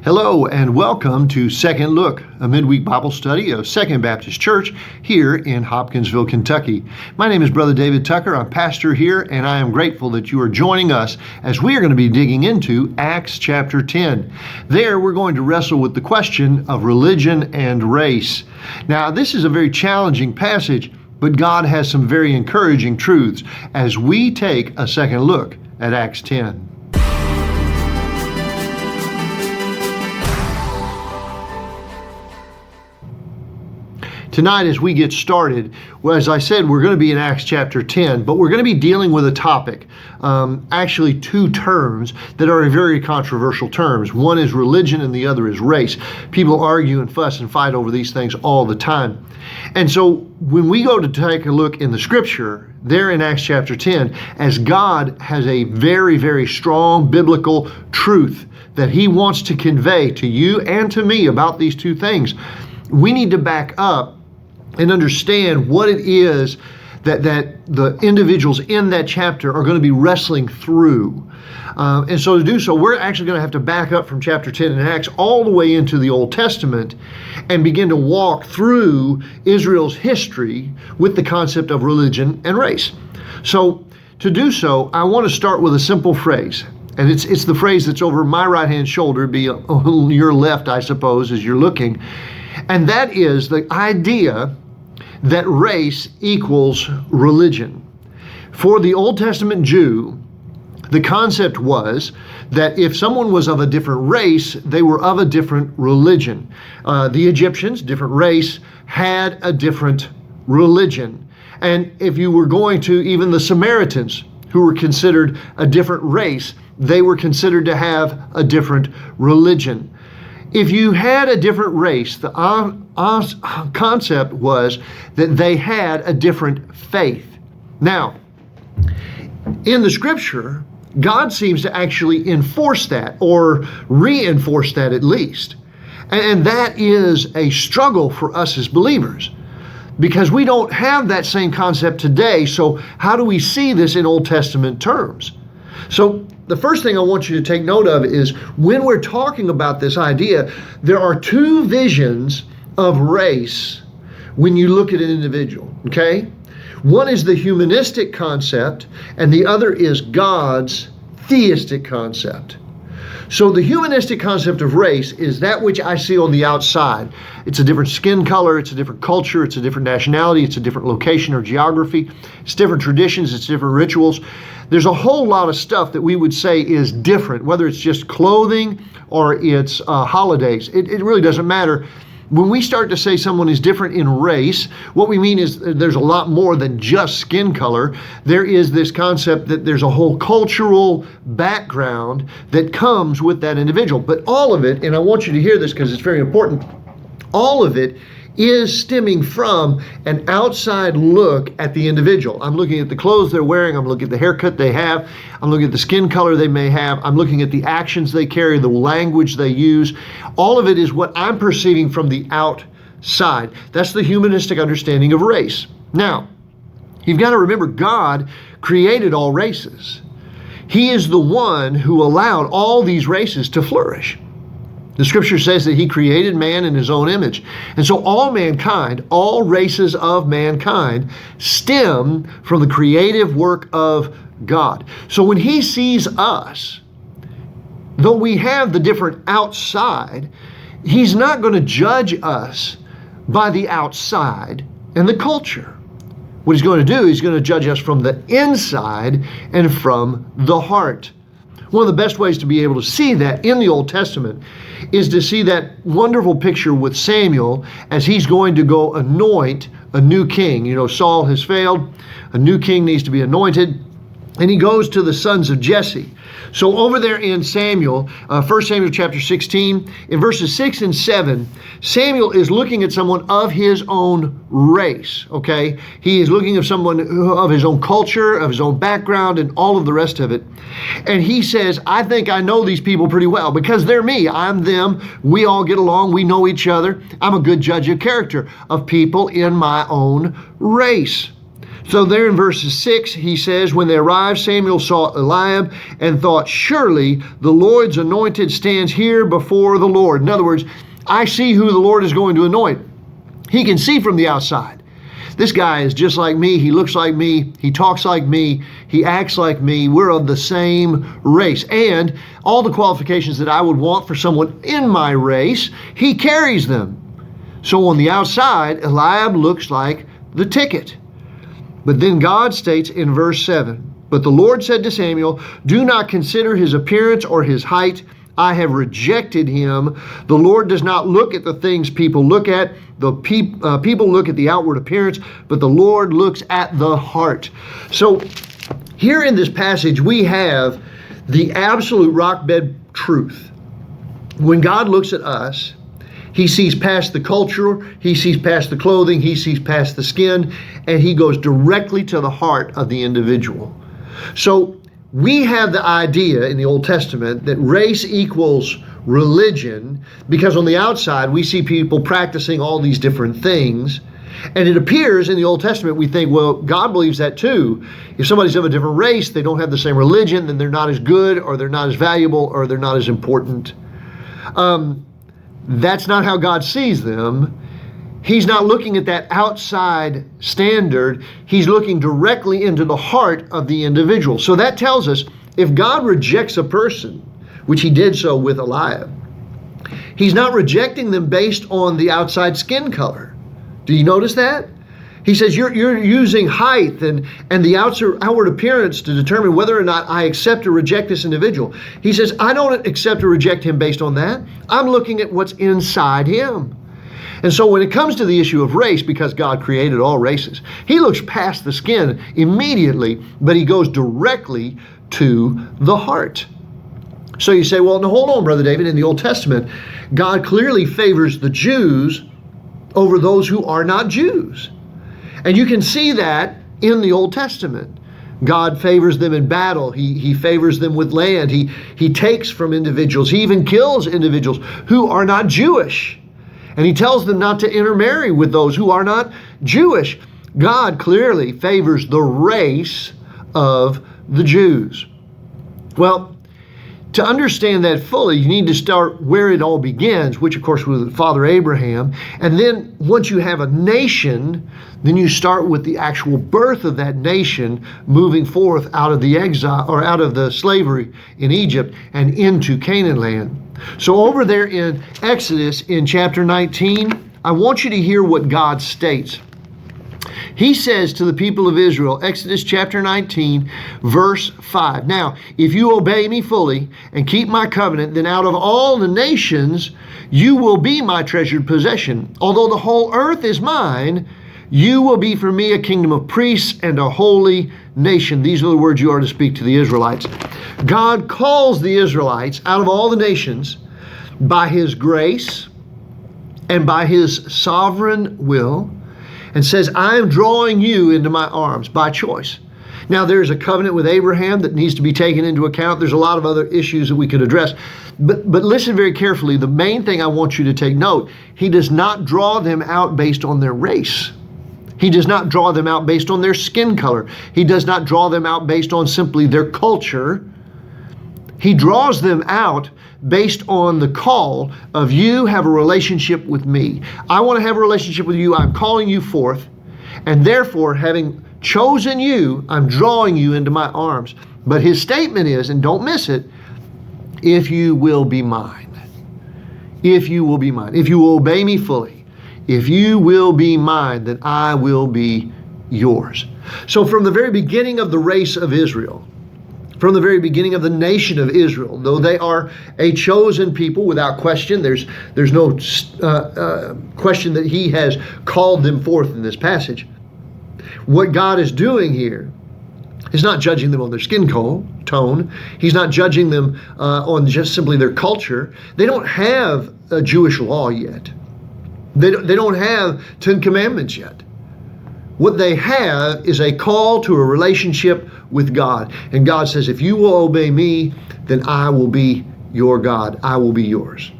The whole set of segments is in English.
Hello and welcome to Second Look, a midweek Bible study of Second Baptist Church here in Hopkinsville, Kentucky. My name is Brother David Tucker. I'm pastor here, and I am grateful that you are joining us as we are going to be digging into Acts chapter 10. There, we're going to wrestle with the question of religion and race. Now, this is a very challenging passage, but God has some very encouraging truths as we take a second look at Acts 10. Tonight, as we get started, well, as I said, we're going to be in Acts chapter 10, but we're going to be dealing with a topic, actually two terms that are very controversial terms. One is religion and the other is race. People argue and fuss and fight over these things all the time. And so when we go to take a look in the scripture, there in Acts chapter 10, as God has a very, very strong biblical truth that He wants to convey to you and to me about these two things, we need to back up and understand what it is that the individuals in that chapter are going to be wrestling through. And so to do so, we're actually going to have to back up from chapter 10 in Acts all the way into the Old Testament and begin to walk through Israel's history with the concept of religion and race. So to do so, I want to start with a simple phrase. And it's the phrase that's over my right-hand shoulder, be on your left, I suppose, as you're looking. And that is the idea that race equals religion. For the Old Testament Jew, the concept was that if someone was of a different race, they were of a different religion. The Egyptians, different race, had a different religion. And if you were going to even the Samaritans, who were considered a different race, they were considered to have a different religion. If you had a different race, the concept was that they had a different faith. Now, in the scripture, God seems to actually enforce that, or reinforce that at least. And that is a struggle for us as believers, because we don't have that same concept today. So how do we see this in Old Testament terms? So the first thing I want you to take note of is when we're talking about this idea, there are two visions of race when you look at an individual, okay? One is the humanistic concept, and the other is God's theistic concept. So the humanistic concept of race is that which I see on the outside. It's a different skin color, it's a different culture, it's a different nationality, it's a different location or geography, it's different traditions, it's different rituals. There's a whole lot of stuff that we would say is different, whether it's just clothing or it's holidays. It really doesn't matter. When we start to say someone is different in race, what we mean is there's a lot more than just skin color. There is this concept that there's a whole cultural background that comes with that individual. But all of it, and I want you to hear this because it's very important, all of it is stemming from an outside look at the individual. I'm looking at the clothes they're wearing, I'm looking at the haircut they have, I'm looking at the skin color they may have, I'm looking at the actions they carry, the language they use. All of it is what I'm perceiving from the outside. That's the humanistic understanding of race. Now, you've got to remember, God created all races. He is the one who allowed all these races to flourish. The scripture says that He created man in His own image. And so all mankind, all races of mankind, stem from the creative work of God. So when He sees us, though we have the different outside, He's not going to judge us by the outside and the culture. What He's going to do, He's going to judge us from the inside and from the heart. One of the best ways to be able to see that in the Old Testament is to see that wonderful picture with Samuel as he's going to go anoint a new king. You know, Saul has failed. A new king needs to be anointed. And he goes to the sons of Jesse. So over there in Samuel, 1 Samuel chapter 16, in verses 6 and 7, Samuel is looking at someone of his own race, okay? He is looking at someone of his own culture, of his own background, and all of the rest of it. And he says, I think I know these people pretty well because they're me. I'm them. We all get along. We know each other. I'm a good judge of character of people in my own race. So there in verses 6, he says, when they arrived, Samuel saw Eliab and thought, surely the Lord's anointed stands here before the Lord. In other words, I see who the Lord is going to anoint. He can see from the outside. This guy is just like me. He looks like me. He talks like me. He acts like me. We're of the same race. And all the qualifications that I would want for someone in my race, he carries them. So on the outside, Eliab looks like the ticket. But then God states in verse 7, but the Lord said to Samuel, do not consider his appearance or his height. I have rejected him. The Lord does not look at the things people look at. The people look at the outward appearance, but the Lord looks at the heart. So here in this passage, we have the absolute rock-bed truth. When God looks at us, he sees past the culture, he sees past the clothing, he sees past the skin, and he goes directly to the heart of the individual. So we have the idea in the Old Testament that race equals religion because on the outside we see people practicing all these different things. And it appears in the Old Testament we think, well, God believes that too. If somebody's of a different race, they don't have the same religion, then they're not as good or they're not as valuable or they're not as important. That's not how God sees them. He's not looking at that outside standard. He's looking directly into the heart of the individual. So that tells us if God rejects a person, which he did so with Eliab, he's not rejecting them based on the outside skin color. Do you notice that? He says you're using height and the outward appearance to determine whether or not I accept or reject this individual. He says, I don't accept or reject him based on that. I'm looking at what's inside him. And so when it comes to the issue of race, because God created all races, he looks past the skin immediately, but he goes directly to the heart. So you say, well, no, hold on, Brother David. In the Old Testament, God clearly favors the Jews over those who are not Jews. And you can see that in the Old Testament. God favors them in battle. He favors them with land. He takes from individuals. He even kills individuals who are not Jewish. And he tells them not to intermarry with those who are not Jewish. God clearly favors the race of the Jews. Well, to understand that fully, you need to start where it all begins, which of course was with Father Abraham. And then once you have a nation, then you start with the actual birth of that nation moving forth out of the exile or out of the slavery in Egypt and into Canaan land. So over there in Exodus in chapter 19, I want you to hear what God states. He says to the people of Israel, Exodus chapter 19, verse 5, now, if you obey me fully and keep my covenant, then out of all the nations you will be my treasured possession. Although the whole earth is mine, you will be for me a kingdom of priests and a holy nation. These are the words you are to speak to the Israelites. God calls the Israelites out of all the nations by his grace and by his sovereign will, and says, I am drawing you into my arms by choice. Now, there's a covenant with Abraham that needs to be taken into account. There's a lot of other issues that we could address. But listen very carefully. The main thing I want you to take note, he does not draw them out based on their race. He does not draw them out based on their skin color. He does not draw them out based on simply their culture. He draws them out based on the call of you have a relationship with me. I want to have a relationship with you. I'm calling you forth. And therefore, having chosen you, I'm drawing you into my arms. But his statement is, and don't miss it, if you will be mine. If you will be mine. If you will obey me fully. If you will be mine, then I will be yours. So from the very beginning of the race of Israel, from the very beginning of the nation of Israel, though they are a chosen people without question, there's no question that he has called them forth in this passage. What God is doing here is not judging them on their skin tone. He's not judging them on just simply their culture. They don't have a Jewish law yet. They don't have 10 Commandments yet. What they have is a call to a relationship with God. And God says, if you will obey me, then I will be your God. I will be yours.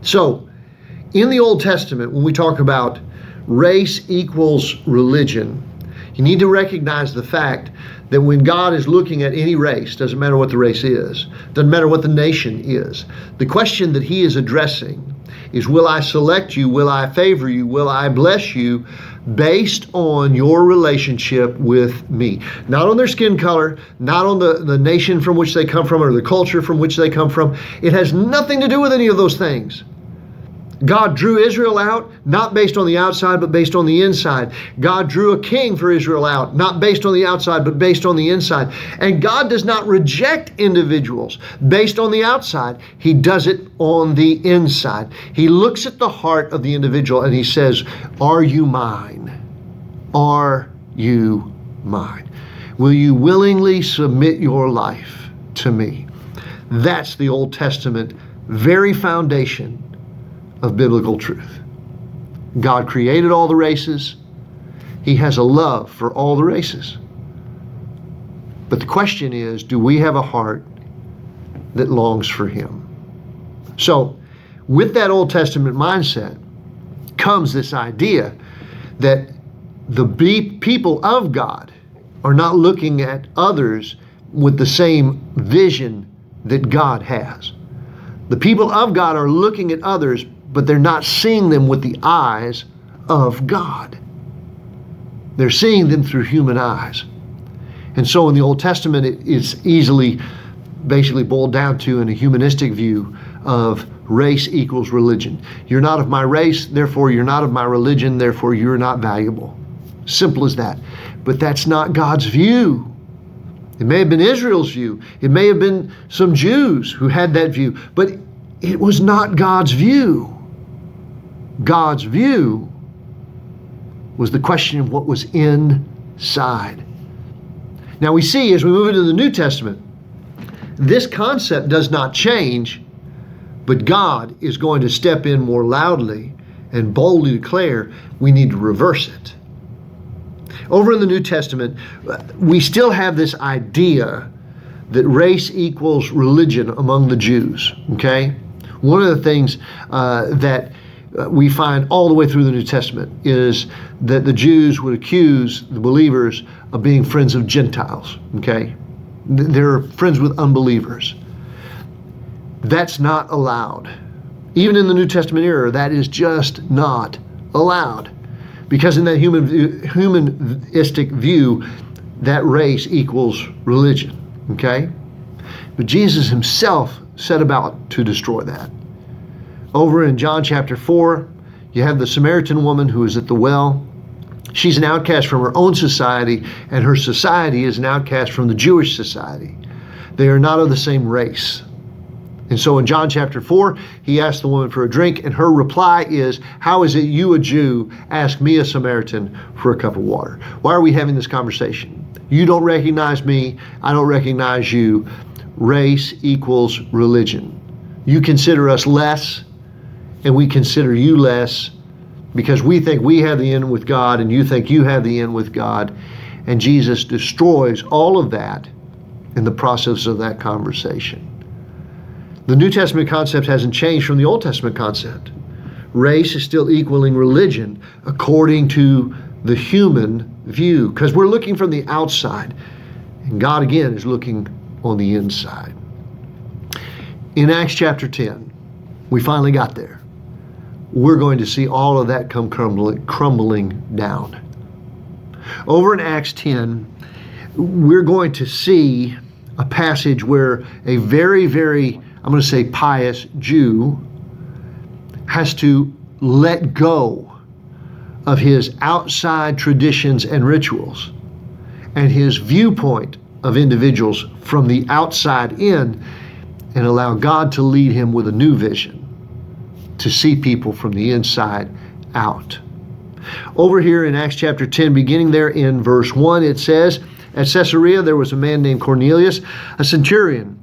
So, in the Old Testament, when we talk about race equals religion, You need to recognize the fact that when God is looking at any race, doesn't matter what the race is, doesn't matter what the nation is, the question that he is addressing is, will I select you? Will I favor you? Will I bless you based on your relationship with me? Not on their skin color, not on the nation from which they come from or the culture from which they come from. It has nothing to do with any of those things. God drew Israel out, not based on the outside, but based on the inside. God drew a king for Israel out, not based on the outside, but based on the inside. And God does not reject individuals based on the outside. He does it on the inside. He looks at the heart of the individual and he says, are you mine? Are you mine? Will you willingly submit your life to me? That's the Old Testament very foundation of biblical truth. God created all the races. He has a love for all the races. But the question is, do we have a heart that longs for him? So, with that Old Testament mindset comes this idea that the people of God are not looking at others with the same vision that God has. The people of God are looking at others, but they're not seeing them with the eyes of God. They're seeing them through human eyes. And so in the Old Testament, it's easily basically boiled down to in a humanistic view of race equals religion. You're not of my race, therefore you're not of my religion, therefore you're not valuable. Simple as that. But that's not God's view. It may have been Israel's view. It may have been some Jews who had that view, but it was not God's view. God's view was the question of what was inside. Now we see as we move into the New Testament, this concept does not change, but God is going to step in more loudly and boldly declare we need to reverse it. Over in the New Testament, we still have this idea that race equals religion among the Jews, okay? One of the things that we find all the way through the New Testament is that the Jews would accuse the believers of being friends of Gentiles, okay? They're friends with unbelievers. That's not allowed. Even in the New Testament era, that is just not allowed. Because in that humanistic view, that race equals religion, okay? But Jesus himself set about to destroy that. Over in John chapter 4, you have the Samaritan woman who is at the well. She's an outcast from her own society, and her society is an outcast from the Jewish society. They are not of the same race. And so in John chapter 4, he asked the woman for a drink, and her reply is, how is it you, a Jew, ask me, a Samaritan, for a cup of water? Why are we having this conversation? You don't recognize me, I don't recognize you. Race equals religion. You consider us less, and we consider you less because we think we have the end with God and you think you have the end with God. And Jesus destroys all of that in the process of that conversation. The New Testament concept hasn't changed from the Old Testament concept. Race is still equaling religion according to the human view because we're looking from the outside and God again is looking on the inside. In Acts chapter 10, we finally got there. We're going to see all of that come crumbling down. Over in Acts 10, we're going to see a passage where a very, very, I'm going to say pious Jew has to let go of his outside traditions and rituals and his viewpoint of individuals from the outside in and allow God to lead him with a new vision to see people from the inside out. Over here in Acts chapter 10, beginning there in verse 1, it says, at Caesarea there was a man named Cornelius, a centurion,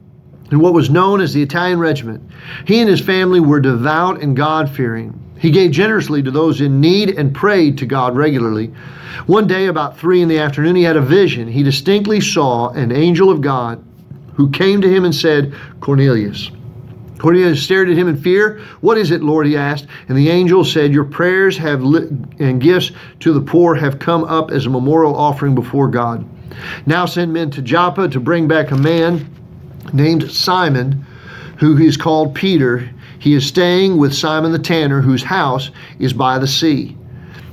in what was known as the Italian regiment. He and his family were devout and God-fearing. He gave generously to those in need and prayed to God regularly. One day about 3 p.m, he had a vision. He distinctly saw an angel of God who came to him and said, Cornelius. Cornelius stared at him in fear. "What is it, Lord?" he asked. And the angel said, "Your prayers and gifts to the poor have come up as a memorial offering before God. Now send men to Joppa to bring back a man named Simon, who is called Peter. He is staying with Simon the tanner, whose house is by the sea."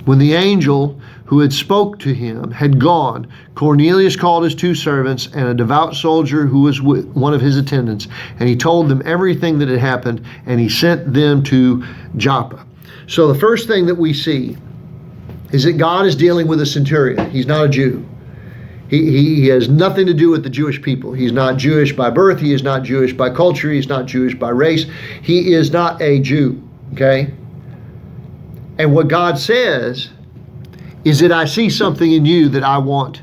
When the angel who had spoke to him had gone, Cornelius called his 2 servants and a devout soldier who was one of his attendants, and he told them everything that had happened, and he sent them to Joppa. So the first thing that we see is that God is dealing with a centurion. He's not a Jew. He has nothing to do with the Jewish people. He's not Jewish by birth. He is not Jewish by culture. He's not Jewish by race. He is not a Jew, okay? And what God says is that I see something in you that I want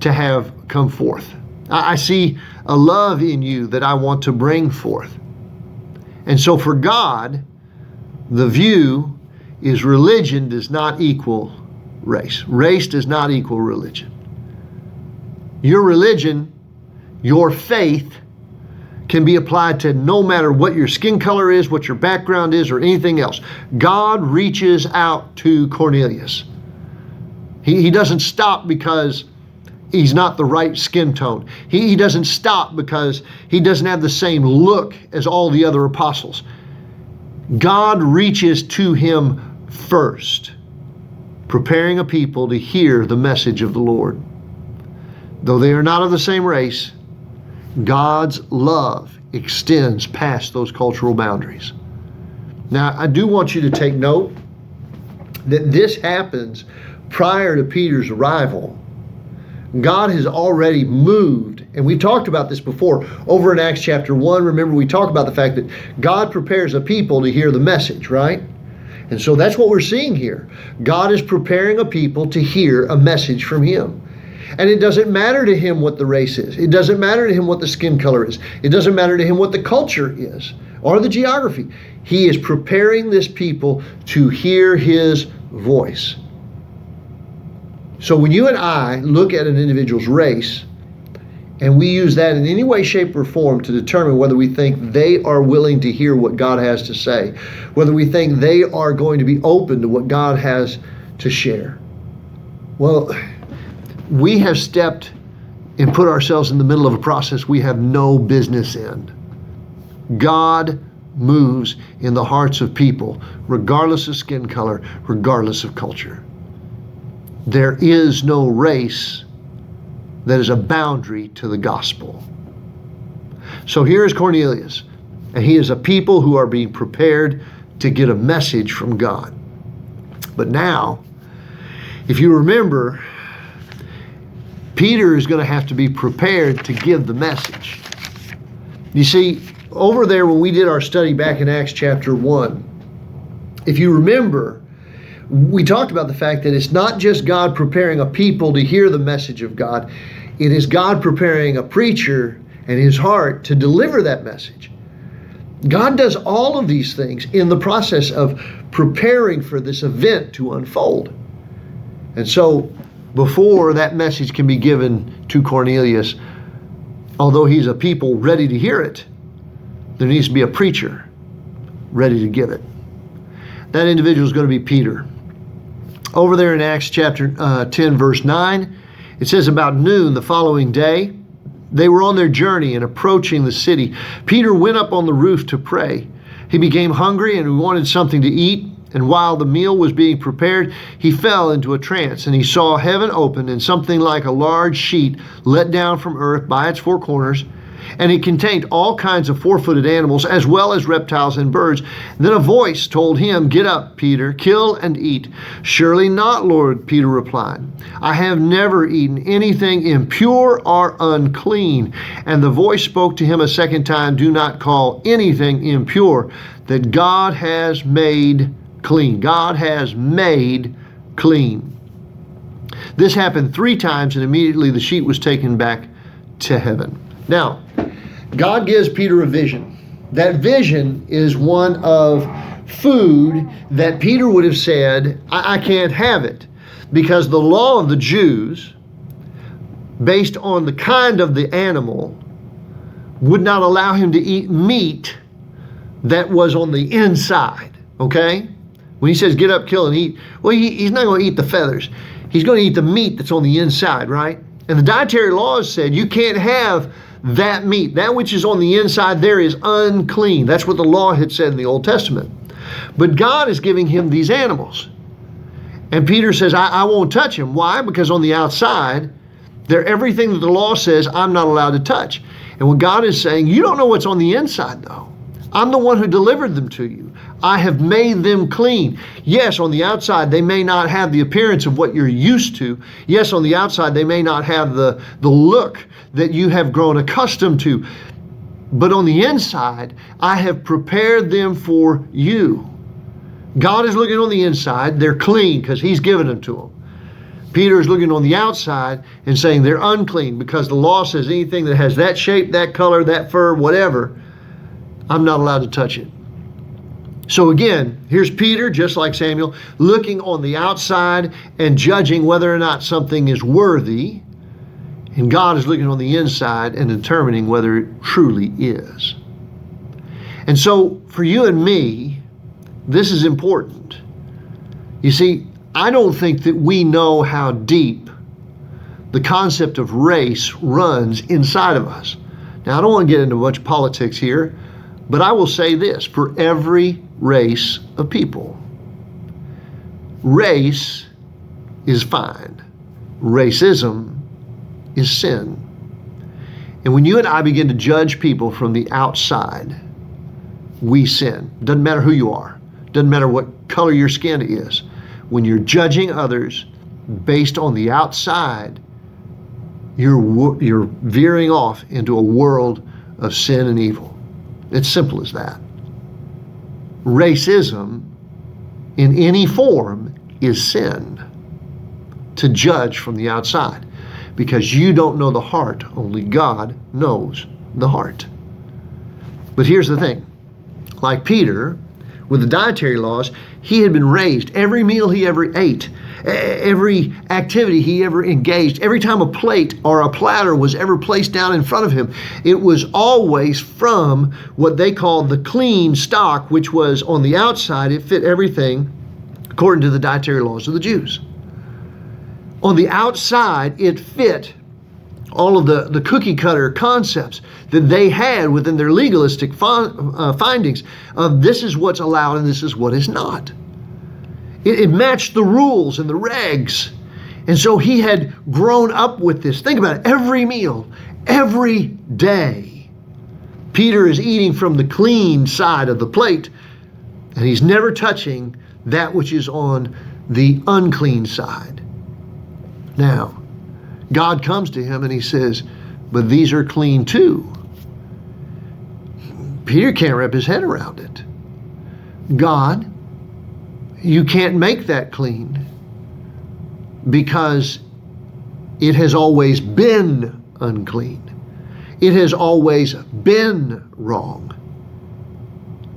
to have come forth. I see a love in you that I want to bring forth. And so for God, the view is religion does not equal race. Race does not equal religion. Your religion, your faith, can be applied to no matter what your skin color is, what your background is, or anything else. God reaches out to Cornelius. He doesn't stop because he's not the right skin tone. He doesn't stop because he doesn't have the same look as all the other apostles. God reaches to him first, preparing a people to hear the message of the Lord. Though they are not of the same race, God's love extends past those cultural boundaries. Now, I do want you to take note that this happens prior to Peter's arrival. God has already moved, and we've talked about this before over in Acts chapter 1. Remember, we talked about the fact that God prepares a people to hear the message, right? And so that's what we're seeing here. God is preparing a people to hear a message from him. And it doesn't matter to him what the race is. It doesn't matter to him what the skin color is. It doesn't matter to him what the culture is or the geography. He is preparing this people to hear his voice. So when you and I look at an individual's race and we use that in any way, shape, or form to determine whether we think they are willing to hear what God has to say, whether we think they are going to be open to what God has to share, well, we have stepped and put ourselves in the middle of a process we have no business in. God moves in the hearts of people, regardless of skin color, regardless of culture. There is no race that is a boundary to the gospel. So here is Cornelius, and he is a people who are being prepared to get a message from God. But now, if you remember, Peter is going to have to be prepared to give the message. You see, over there when we did our study back in Acts chapter 1, if you remember, we talked about the fact that it's not just God preparing a people to hear the message of God. It is God preparing a preacher and his heart to deliver that message. God does all of these things in the process of preparing for this event to unfold. And so before that message can be given to Cornelius, although he's a people ready to hear it, there needs to be a preacher ready to give it. That individual is going to be Peter. Over there in Acts chapter 10, verse 9, it says, about noon the following day, they were on their journey and approaching the city. Peter went up on the roof to pray. He became hungry and wanted something to eat. And while the meal was being prepared, he fell into a trance, and he saw heaven open and something like a large sheet let down from earth by its 4 corners. And it contained all kinds of 4-footed animals, as well as reptiles and birds. Then a voice told him, "Get up, Peter, kill and eat." "Surely not, Lord," Peter replied. "I have never eaten anything impure or unclean." And the voice spoke to him a second time, "Do not call anything impure that God has made clean." God has made clean. This happened 3 times, and immediately the sheet was taken back to heaven. Now, God gives Peter a vision. That vision is one of food that Peter would have said, I can't have it, because the law of the Jews, based on the kind of the animal, would not allow him to eat meat that was on the inside, okay? When he says get up, kill, and eat, well, he's not going to eat the feathers. He's going to eat the meat that's on the inside, right? And the dietary laws said you can't have that meat. That which is on the inside there is unclean. That's what the law had said in the Old Testament. But God is giving him these animals. And Peter says, I won't touch him. Why? Because on the outside, they're everything that the law says I'm not allowed to touch. And what God is saying, you don't know what's on the inside, though. I'm the one who delivered them to you. I have made them clean. Yes, on the outside, they may not have the appearance of what you're used to. Yes, on the outside, they may not have the look that you have grown accustomed to. But on the inside, I have prepared them for you. God is looking on the inside. They're clean because he's given them to them. Peter is looking on the outside and saying they're unclean because the law says anything that has that shape, that color, that fur, whatever, I'm not allowed to touch it. So again, here's Peter, just like Samuel, looking on the outside and judging whether or not something is worthy. And God is looking on the inside and determining whether it truly is. And so for you and me, this is important. You see, I don't think that we know how deep the concept of race runs inside of us. Now, I don't want to get into much politics here, but I will say this, for every race of people, race is fine. Racism is sin. And when you and I begin to judge people from the outside, we sin. Doesn't matter who you are. Doesn't matter what color your skin is. When you're judging others based on the outside, you're veering off into a world of sin and evil. It's simple as that. Racism in any form is sin to judge from the outside because you don't know the heart. Only God knows the heart. But here's the thing. Like Peter, with the dietary laws, he had been raised. Every meal he ever ate, every activity he ever engaged, every time a plate or a platter was ever placed down in front of him, it was always from what they called the clean stock, which was on the outside, it fit everything according to the dietary laws of the Jews. On the outside, it fit all of the cookie cutter concepts that they had within their legalistic findings of this is what's allowed and this is what is not. It matched the rules and the regs. And so he had grown up with this. Think about it. Every meal, every day, Peter is eating from the clean side of the plate, and he's never touching that which is on the unclean side. Now, God comes to him and he says, but these are clean too. Peter can't wrap his head around it. God, you can't make that clean because it has always been unclean. It has always been wrong.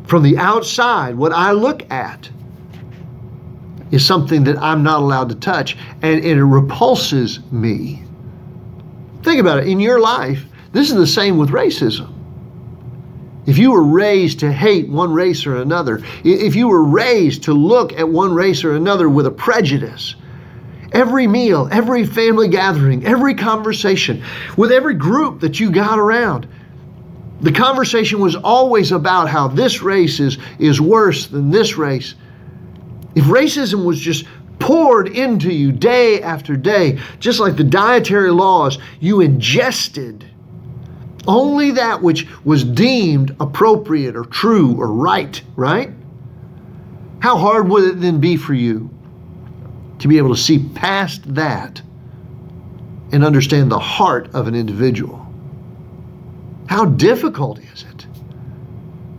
From the outside, what I look at is something that I'm not allowed to touch, and it repulses me. Think about it. In your life, this is the same with racism. If you were raised to hate one race or another, if you were raised to look at one race or another with a prejudice, every meal, every family gathering, every conversation, with every group that you got around, the conversation was always about how this race is worse than this race. If racism was just poured into you day after day, just like the dietary laws, you ingested only that which was deemed appropriate or true or right? How hard would it then be for you to be able to see past that and understand the heart of an individual? How difficult is it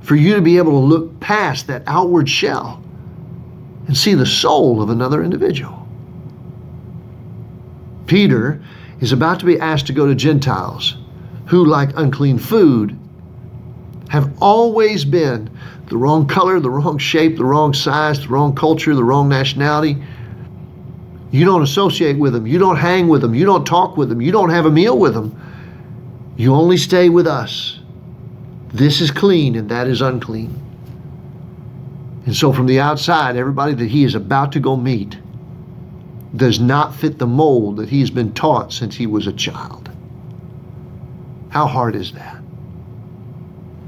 for you to be able to look past that outward shell and see the soul of another individual? Peter is about to be asked to go to Gentiles who, like unclean food, have always been the wrong color, the wrong shape, the wrong size, the wrong culture, the wrong nationality. You don't associate with them. You don't hang with them. You don't talk with them. You don't have a meal with them. You only stay with us. This is clean and that is unclean. And so from the outside, everybody that he is about to go meet does not fit the mold that he's been taught since he was a child. How hard is that?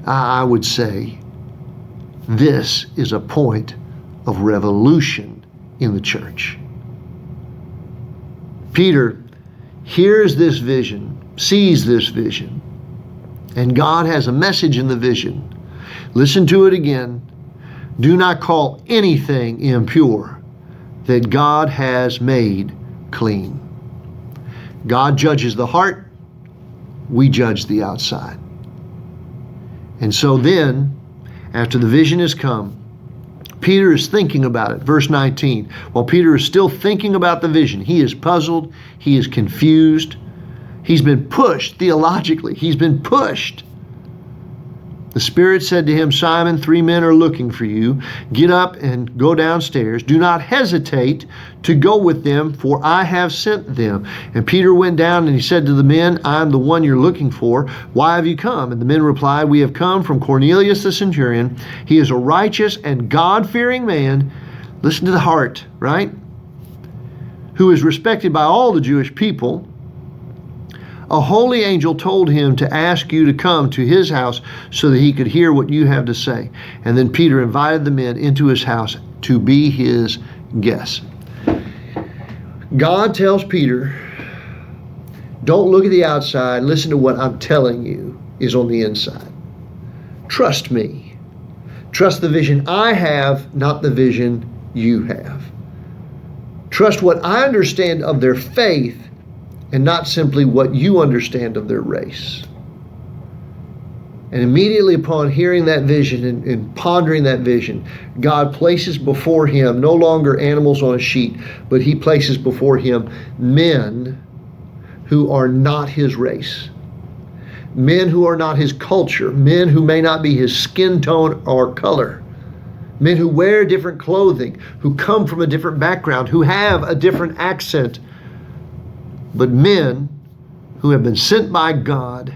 I would say this is a point of revolution in the church. Peter hears this vision, sees this vision, and God has a message in the vision. Listen to it again. Do not call anything impure that God has made clean. God judges the heart. We judge the outside. And so then, after the vision has come, Peter is thinking about it. Verse 19. While Peter is still thinking about the vision, he is puzzled. He is confused. He's been pushed theologically. He's been pushed. The Spirit said to him, Simon, 3 men are looking for you. Get up and go downstairs. Do not hesitate to go with them, for I have sent them. And Peter went down and he said to the men, I am the one you're looking for. Why have you come? And the men replied, we have come from Cornelius the centurion. He is a righteous and God-fearing man. Listen to the heart, right? Who is respected by all the Jewish people. A holy angel told him to ask you to come to his house so that he could hear what you have to say. And then Peter invited the men into his house to be his guests. God tells Peter, don't look at the outside. Listen to what I'm telling you is on the inside. Trust me. Trust the vision I have, not the vision you have. Trust what I understand of their faith, and not simply what you understand of their race. And immediately upon hearing that vision and pondering that vision, God places before him no longer animals on a sheet, but he places before him men who are not his race, men who are not his culture, men who may not be his skin tone or color, men who wear different clothing, who come from a different background, who have a different accent, but men who have been sent by God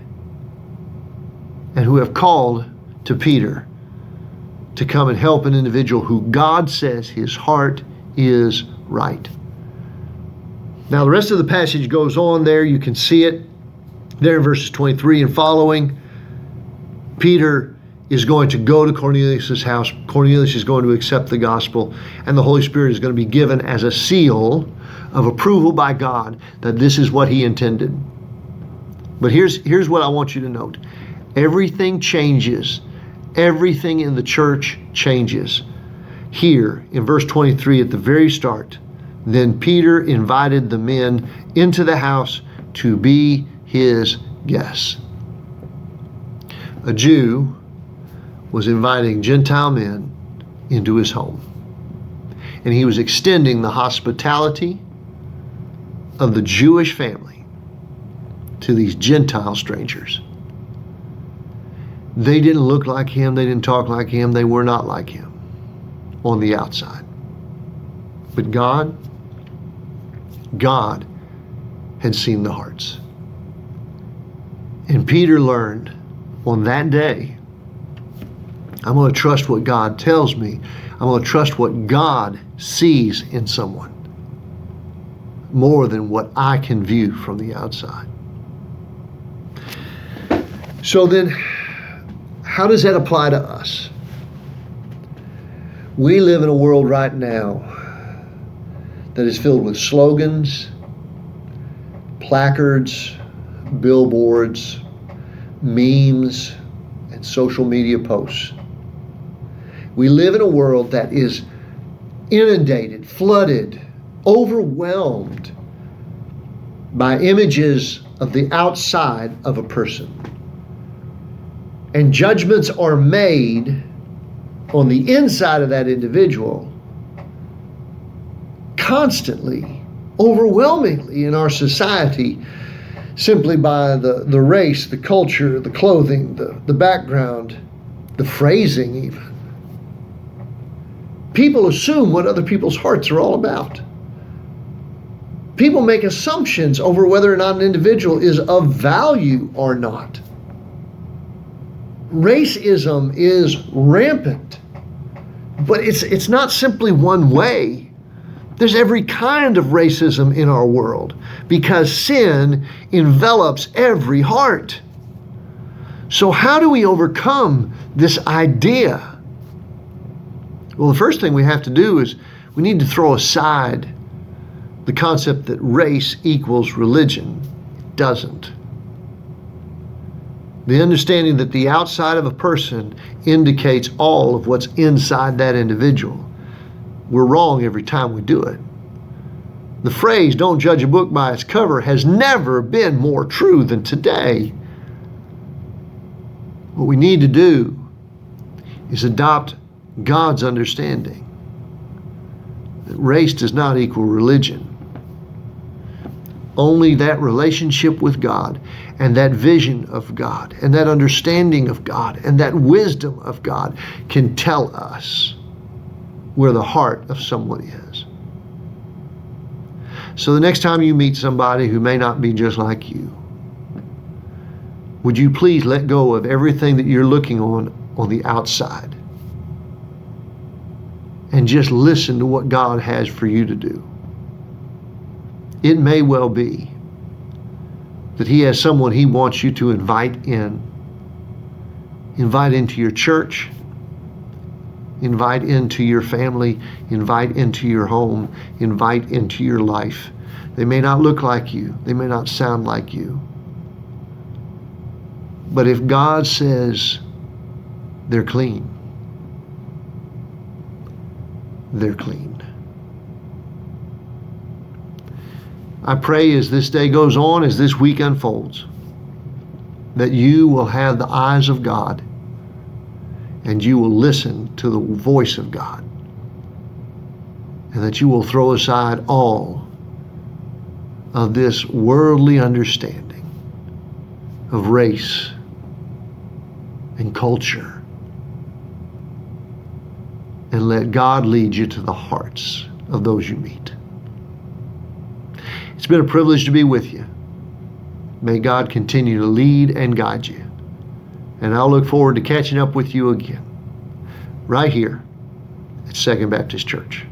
and who have called to Peter to come and help an individual who God says his heart is right. Now the rest of the passage goes on there. You can see it there in verses 23 and following. Peter is going to go to Cornelius' house. Cornelius is going to accept the gospel, and the Holy Spirit is going to be given as a seal of approval by God that this is what he intended. But here's what I want you to note. Everything changes. Everything in the church changes. Here in verse 23 at the very start, then Peter invited the men into the house to be his guests. A Jew was inviting Gentile men into his home. And he was extending the hospitality of the Jewish family to these Gentile strangers. They didn't look like him. They didn't talk like him. They were not like him on the outside. But God had seen the hearts. And Peter learned on that day, I'm going to trust what God tells me. I'm going to trust what God sees in someone more than what I can view from the outside. So then, how does that apply to us? We live in a world right now that is filled with slogans, placards, billboards, memes, and social media posts. We live in a world that is inundated, flooded, overwhelmed by images of the outside of a person. And judgments are made on the inside of that individual constantly, overwhelmingly in our society, simply by the race, the culture, the clothing, the background, the phrasing even. People assume what other people's hearts are all about. People make assumptions over whether or not an individual is of value or not. Racism is rampant. But it's not simply one way. There's every kind of racism in our world because sin envelops every heart. So how do we overcome this idea? Well, the first thing we have to do is we need to throw aside the concept that race equals religion. It doesn't. The understanding that the outside of a person indicates all of what's inside that individual. We're wrong every time we do it. The phrase, "don't judge a book by its cover," has never been more true than today. What we need to do is adopt God's understanding that race does not equal religion. Only that relationship with God and that vision of God and that understanding of God and that wisdom of God can tell us where the heart of someone is. So the next time you meet somebody who may not be just like you, would you please let go of everything that you're looking on the outside and just listen to what God has for you to do? It may well be that He has someone He wants you to invite into your church, invite into your family, invite into your home, invite into your life. They may not look like you. They may not sound like you. But if God says they're clean, they're clean. I pray as this day goes on, as this week unfolds, that you will have the eyes of God and you will listen to the voice of God, and that you will throw aside all of this worldly understanding of race and culture, and let God lead you to the hearts of those you meet. It's been a privilege to be with you. May God continue to lead and guide you. And I'll look forward to catching up with you again, right here at Second Baptist Church.